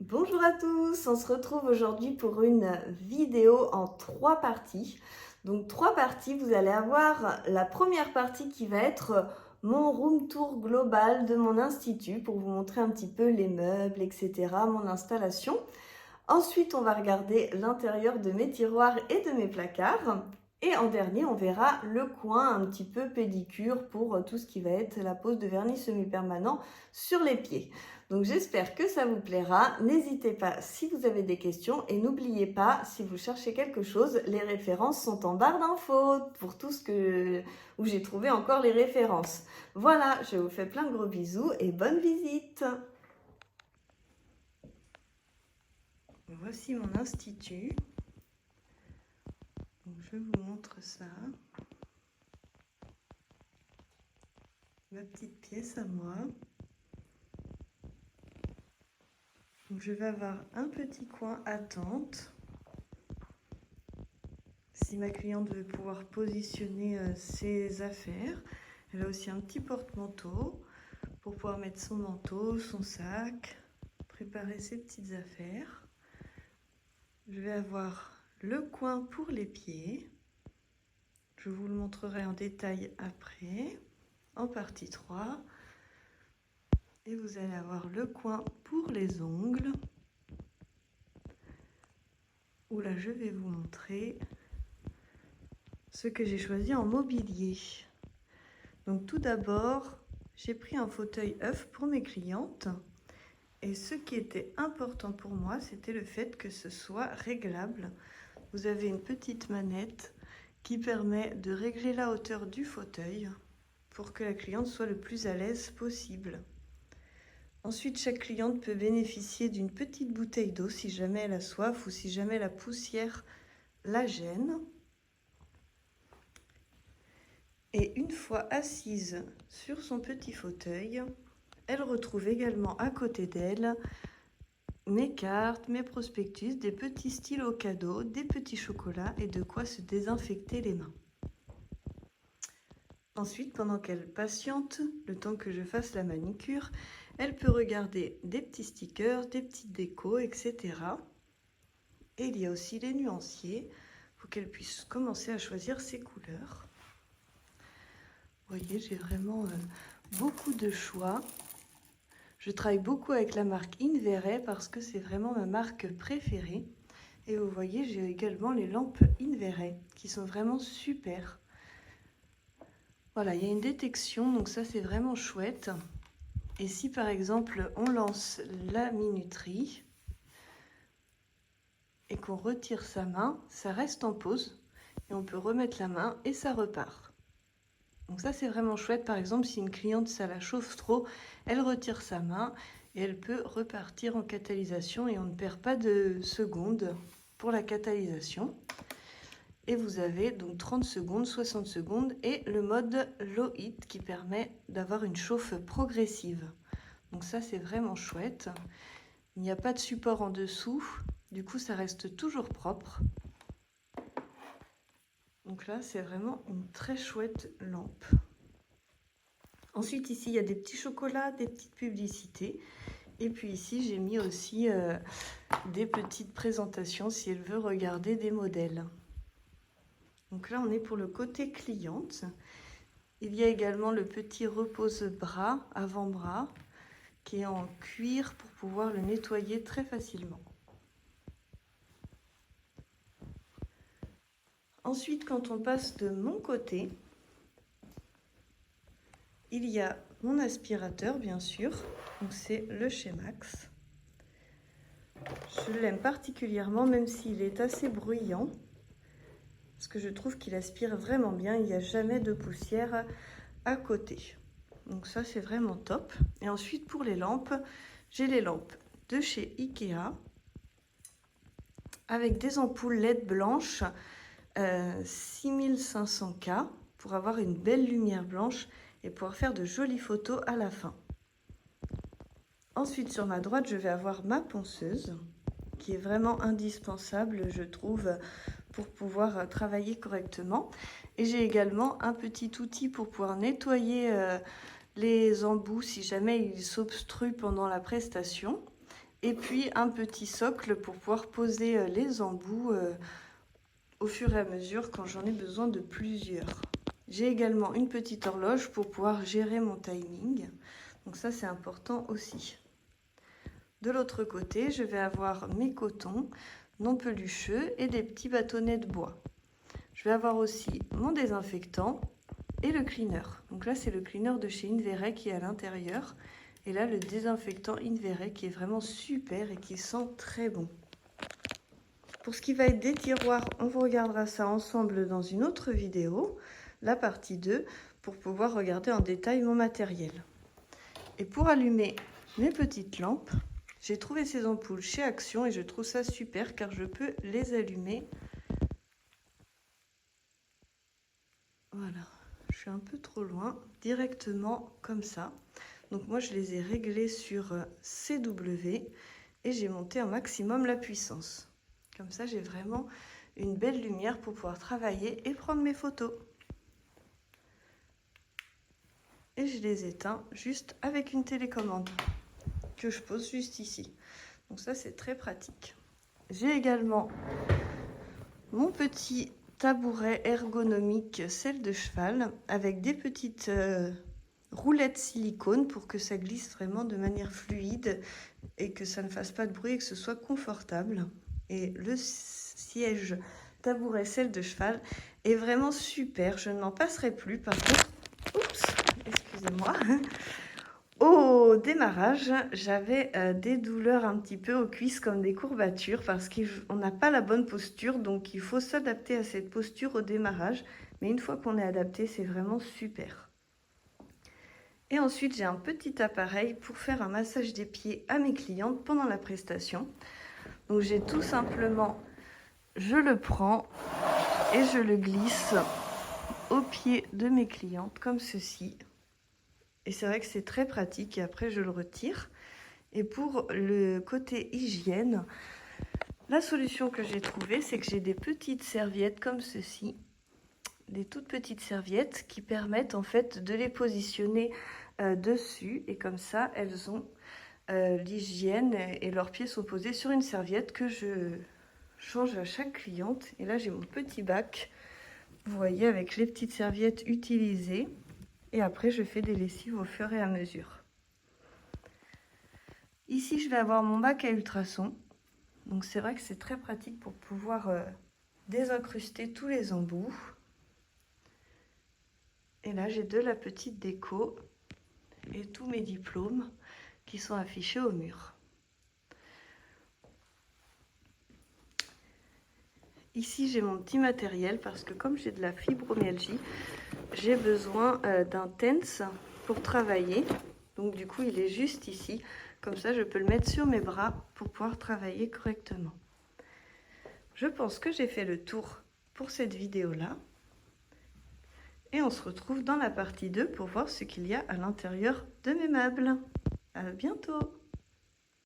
Bonjour à tous, on se retrouve aujourd'hui pour une vidéo en 3 parties. Donc 3 parties, vous allez avoir la première partie qui va être mon room tour global de mon institut pour vous montrer un petit peu les meubles, etc., mon installation. Ensuite, on va regarder l'intérieur de mes tiroirs et de mes placards. Et en dernier, on verra le coin un petit peu pédicure pour tout ce qui va être la pose de vernis semi-permanent sur les pieds. Donc j'espère que ça vous plaira. N'hésitez pas si vous avez des questions et n'oubliez pas, si vous cherchez quelque chose, les références sont en barre d'infos pour tout ce où j'ai trouvé encore les références. Voilà, je vous fais plein de gros bisous et bonne visite. Voici mon institut. Donc, je vous montre ça. Ma petite pièce à moi. Donc, je vais avoir un petit coin attente. Si ma cliente veut pouvoir positionner ses affaires. Elle a aussi un petit porte-manteau pour pouvoir mettre son manteau, son sac, préparer ses petites affaires. Je vais avoir le coin pour les pieds. Je vous le montrerai en détail après, en partie 3. Et vous allez avoir le coin pour les ongles, où là je vais vous montrer ce que j'ai choisi en mobilier. Donc tout d'abord, j'ai pris un fauteuil œuf pour mes clientes. Et ce qui était important pour moi, c'était le fait que ce soit réglable. Vous avez une petite manette qui permet de régler la hauteur du fauteuil pour que la cliente soit le plus à l'aise possible. Ensuite, chaque cliente peut bénéficier d'une petite bouteille d'eau si jamais elle a soif ou si jamais la poussière la gêne. Et une fois assise sur son petit fauteuil, elle retrouve également à côté d'elle mes cartes, mes prospectus, des petits stylos cadeaux, des petits chocolats et de quoi se désinfecter les mains. Ensuite, pendant qu'elle patiente, le temps que je fasse la manicure, elle peut regarder des petits stickers, des petites décos, etc. Et il y a aussi les nuanciers pour qu'elle puisse commencer à choisir ses couleurs. Vous voyez, j'ai vraiment beaucoup de choix. Je travaille beaucoup avec la marque Inverays parce que c'est vraiment ma marque préférée. Et vous voyez, j'ai également les lampes Inverays qui sont vraiment super. Voilà, il y a une détection, donc ça c'est vraiment chouette. Et si par exemple on lance la minuterie et qu'on retire sa main, ça reste en pause et on peut remettre la main et ça repart. Donc ça c'est vraiment chouette. Par exemple, si une cliente ça la chauffe trop, elle retire sa main et elle peut repartir en catalysation et on ne perd pas de secondes pour la catalysation. Et vous avez donc 30 secondes, 60 secondes et le mode low heat qui permet d'avoir une chauffe progressive. Donc ça c'est vraiment chouette. Il n'y a pas de support en dessous, du coup ça reste toujours propre. Donc là c'est vraiment une très chouette lampe. Ensuite ici il y a des petits chocolats, des petites publicités. Et puis ici j'ai mis aussi des petites présentations si elle veut regarder des modèles. Donc là, on est pour le côté cliente. Il y a également le petit repose-bras, avant-bras, qui est en cuir pour pouvoir le nettoyer très facilement. Ensuite, quand on passe de mon côté, il y a mon aspirateur, bien sûr. Donc c'est le Shemax. Je l'aime particulièrement, même s'il est assez bruyant. Parce que je trouve qu'il aspire vraiment bien, il n'y a jamais de poussière à côté. Donc ça c'est vraiment top. Et ensuite pour les lampes, j'ai les lampes de chez Ikea avec des ampoules LED blanches 6500K pour avoir une belle lumière blanche et pouvoir faire de jolies photos à la fin. Ensuite sur ma droite je vais avoir ma ponceuse qui est vraiment indispensable je trouve pour pouvoir travailler correctement. Et j'ai également un petit outil pour pouvoir nettoyer les embouts si jamais ils s'obstruent pendant la prestation. Et puis un petit socle pour pouvoir poser les embouts au fur et à mesure quand j'en ai besoin de plusieurs. J'ai également une petite horloge pour pouvoir gérer mon timing. Donc ça, c'est important aussi. De l'autre côté, je vais avoir mes cotons non pelucheux et des petits bâtonnets de bois. Je vais avoir aussi mon désinfectant et le cleaner. Donc là, c'est le cleaner de chez Inverae qui est à l'intérieur. Et là, le désinfectant Inverae qui est vraiment super et qui sent très bon. Pour ce qui va être des tiroirs, on vous regardera ça ensemble dans une autre vidéo, la partie 2, pour pouvoir regarder en détail mon matériel. Et pour allumer mes petites lampes, j'ai trouvé ces ampoules chez Action et je trouve ça super car je peux les allumer. Voilà, je suis un peu trop loin, directement comme ça. Donc moi je les ai réglés sur CW et j'ai monté un maximum la puissance. Comme ça j'ai vraiment une belle lumière pour pouvoir travailler et prendre mes photos. Et je les éteins juste avec une télécommande que je pose juste ici. Donc ça c'est très pratique. J'ai également mon petit tabouret ergonomique selle de cheval avec des petites roulettes silicone pour que ça glisse vraiment de manière fluide et que ça ne fasse pas de bruit et que ce soit confortable. Et le siège tabouret selle de cheval est vraiment super. Je ne m'en passerai plus parce que... Oups, excusez-moi. Au démarrage, j'avais des douleurs un petit peu aux cuisses comme des courbatures parce qu'on n'a pas la bonne posture, donc il faut s'adapter à cette posture au démarrage. Mais une fois qu'on est adapté, c'est vraiment super. Et ensuite, j'ai un petit appareil pour faire un massage des pieds à mes clientes pendant la prestation. Donc j'ai tout simplement, je le prends et je le glisse au pied de mes clientes comme ceci. Et c'est vrai que c'est très pratique et après je le retire. Et pour le côté hygiène, la solution que j'ai trouvée, c'est que j'ai des petites serviettes comme ceci. Des toutes petites serviettes qui permettent en fait de les positionner dessus. Et comme ça, elles ont l'hygiène et leurs pieds sont posés sur une serviette que je change à chaque cliente. Et là, j'ai mon petit bac, vous voyez, avec les petites serviettes utilisées. Et après, je fais des lessives au fur et à mesure. Ici, je vais avoir mon bac à ultrasons. Donc, c'est vrai que c'est très pratique pour pouvoir désincruster tous les embouts. Et là, j'ai de la petite déco et tous mes diplômes qui sont affichés au mur. Ici, j'ai mon petit matériel parce que comme j'ai de la fibromyalgie, j'ai besoin d'un TENS pour travailler. Donc du coup, il est juste ici. Comme ça, je peux le mettre sur mes bras pour pouvoir travailler correctement. Je pense que j'ai fait le tour pour cette vidéo-là. Et on se retrouve dans la partie 2 pour voir ce qu'il y a à l'intérieur de mes meubles. À bientôt!